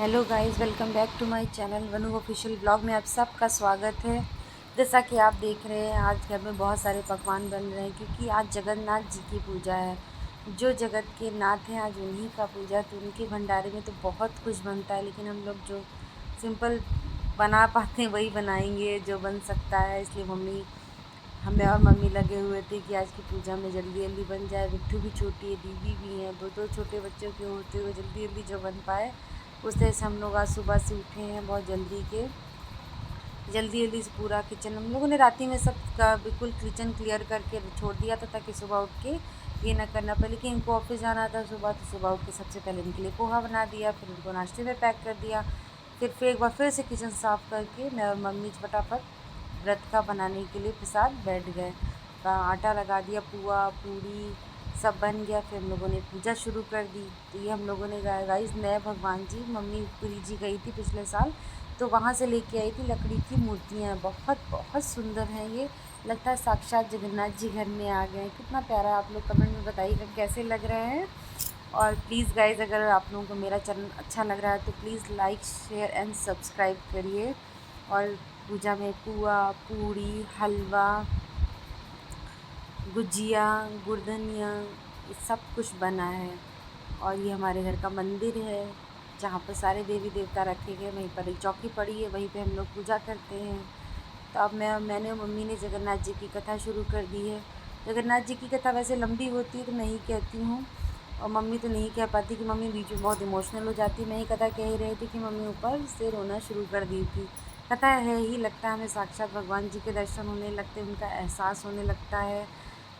Hello guys, welcome back to my channel Vanu official blog में आप सबका स्वागत है। जैसा कि आप देख रहे हैं, आज घर में बहुत सारे पकवान बन रहे हैं क्योंकि आज जगन्नाथ जी की पूजा है। जो जगत के नाथ हैं, आज उन्हीं का पूजा है, तो उनके भंडारे में तो बहुत कुछ बनता है। लेकिन हम लोग जो सिंपल बना पाते हैं वही बनाएंगे जो बन सकता है। इसलिए हमें और मम्मी लगे हुए थे कि आज की पूजा में जल्दी जल्दी बन जाए। बिट्ठू भी छोटी है, दीदी भी हैं, दो दो छोटे बच्चों के होते हुए जल्दी जल्दी जो बन पाए उस तरह से हम लोग आज सुबह से उठे हैं बहुत जल्दी जल्दी से पूरा किचन हम लोगों ने रात ही में सब का बिल्कुल किचन क्लियर करके छोड़ दिया था, ताकि सुबह उठ के ये ना करना पड़े। लेकिन इनको ऑफिस जाना था सुबह, तो सुबह उठ के सबसे पहले इनके लिए पोहा बना दिया, फिर उनको नाश्ते में पैक कर दिया। फिर एक बार फिर से किचन साफ़ करके मैं और मम्मी फटाफट व्रत का बनाने के लिए प्रसाद बैठ गए। आटा लगा दिया, पुआ पूड़ी सब बन गया। फिर हम लोगों ने पूजा शुरू कर दी। तो ये हम लोगों ने गाइस नए भगवान जी, मम्मी पुरी जी गई थी पिछले साल, तो वहाँ से लेके आई थी लकड़ी की मूर्तियाँ। बहुत बहुत सुंदर हैं ये, लगता है साक्षात जगन्नाथ जी घर में आ गए। कितना प्यारा, आप लोग कमेंट में बताइएगा कैसे लग रहे हैं। और प्लीज़ गाइस, अगर आप लोगों को मेरा चैनल अच्छा लग रहा है तो please like share and subscribe करिए। और पूजा में पुआ पूड़ी हलवा गुजिया गुड़धनिया ये सब कुछ बना है। और ये हमारे घर का मंदिर है जहाँ पर सारे देवी देवता रखे गए। वहीं पर एक चौकी पड़ी है, वहीं पे हम लोग पूजा करते हैं। तो अब मैंने और मम्मी ने जगन्नाथ जी की कथा शुरू कर दी है। जगन्नाथ जी की कथा वैसे लंबी होती है तो नहीं कहती हूँ, और मम्मी तो नहीं कह पाती कि मम्मी बीच में बहुत इमोशनल हो जाती है। मैं ही कथा कह ही रही थी कि मम्मी ऊपर से रोना शुरू कर दी थी। कथा है ही, लगता है हमें साक्षात भगवान जी के दर्शन होने लगते हैं, उनका एहसास होने लगता है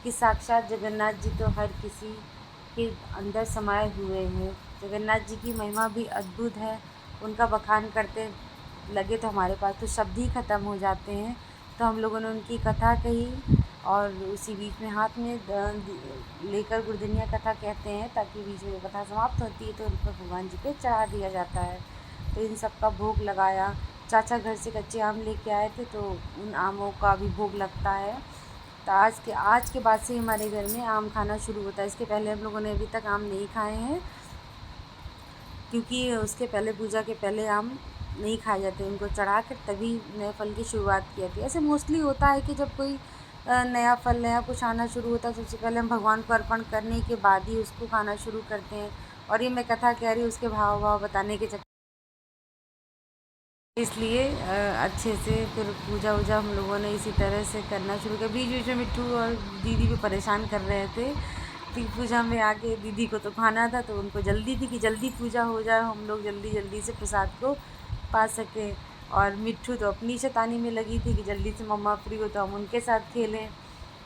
कि साक्षात जगन्नाथ जी तो हर किसी के अंदर समाये हुए हैं। जगन्नाथ जी की महिमा भी अद्भुत है, उनका बखान करते लगे तो हमारे पास तो शब्द ही ख़त्म हो जाते हैं। तो हम लोगों ने उनकी कथा कही, और उसी बीच में हाथ में लेकर गुरधनिया कथा कहते हैं, ताकि बीच में कथा समाप्त होती है तो उन पर भगवान जी पे चढ़ा दिया जाता है। तो इन सब का भोग लगाया। चाचा घर से कच्चे आम लेके आए थे, तो उन आमों का भी भोग लगता है। तो आज के बाद से हमारे घर में आम खाना शुरू होता है। इसके पहले हम लोगों ने अभी तक आम नहीं खाए हैं, क्योंकि उसके पहले पूजा के पहले आम नहीं खाए जाते, उनको चढ़ा कर तभी नए फल की शुरुआत की जाती है। ऐसे मोस्टली होता है कि जब कोई नया फल नया कुछ आना शुरू होता है, सबसे पहले हम भगवान को अर्पण करने के बाद ही उसको खाना शुरू करते हैं। और ये मैं कथा कह रही हूँ उसके भाव भाव बताने के चक्कर, इसलिए अच्छे से फिर पूजा वूजा हम लोगों ने इसी तरह से करना शुरू किया। बीच बीच में मिट्ठू और दीदी भी परेशान कर रहे थे। फिर पूजा में आके दीदी को तो खाना था, तो उनको जल्दी थी कि जल्दी पूजा हो जाए, हम लोग जल्दी जल्दी से प्रसाद को पा सकें। और मिट्ठू तो अपनी शैतानी में लगी थी कि जल्दी से मम्मा फ्री हो तो हम उनके साथ खेलें।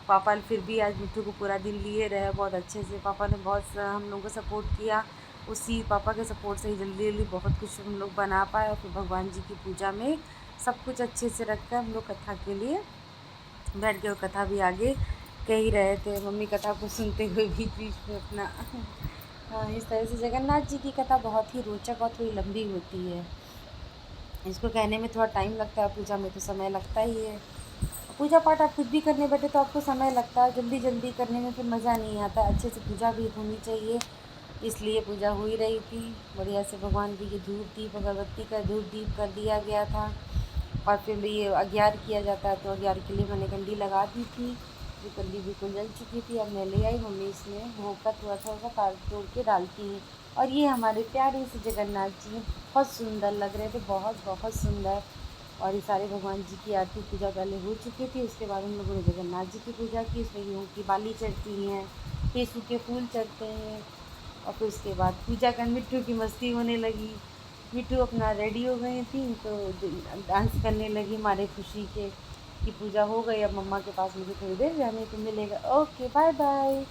पापा फिर भी आज मिट्ठू को पूरा दिन लिए रहे बहुत अच्छे से। पापा ने बहुत हम लोगों को सपोर्ट किया। उसी पापा के सपोर्ट से ही जल्दी जल्दी बहुत कुछ हम लोग बना पाए। और फिर भगवान जी की पूजा में सब कुछ अच्छे से रख कर हम लोग कथा के लिए बैठ गए। और कथा भी आगे कह ही रहे थे, मम्मी कथा को सुनते हुए बीच बीच में अपना हाँ, इस तरह से जगन्नाथ जी की कथा बहुत ही रोचक और थोड़ी लंबी होती है। इसको कहने में थोड़ा टाइम लगता है, पूजा में तो समय लगता ही है। पूजा पाठ आप खुद भी करने बैठे तो आपको समय लगता है, जल्दी जल्दी करने में फिर मज़ा नहीं आता। अच्छे से पूजा भी होनी चाहिए, इसलिए पूजा हो ही रही थी। बढ़िया से भगवान जी की धूप दीप अगरबत्ती का धूप दीप कर दिया गया था। और फिर ये अग्यार किया जाता है, तो अग्यार के लिए मैंने कंडी लगा दी थी। ये कंडी बिल्कुल जल चुकी थी, अब मैं ले आई। मम्मी इसमें भोग का थोड़ा थोड़ा काट तोड़ के डालती हैं। और ये हमारे प्यारे से जगन्नाथ जी बहुत सुंदर लग रहे थे, बहुत बहुत सुंदर। और ये सारे भगवान जी की आरती पूजा पहले हो चुकी थी। उसके बाद हम लोगों ने जगन्नाथ जी की पूजा की। उसमें गेहूँ की बाली चढ़ती हैं, केसू के फूल चढ़ते हैं। और फिर उसके बाद पूजा का मिट्ठू की मस्ती होने लगी। मिट्ठू अपना रेडी हो गई थी, तो डांस करने लगी हमारे खुशी के कि पूजा हो गई। अब मम्मा के पास मुझे थोड़ी देर रहने को मिलेगा। Okay, bye bye.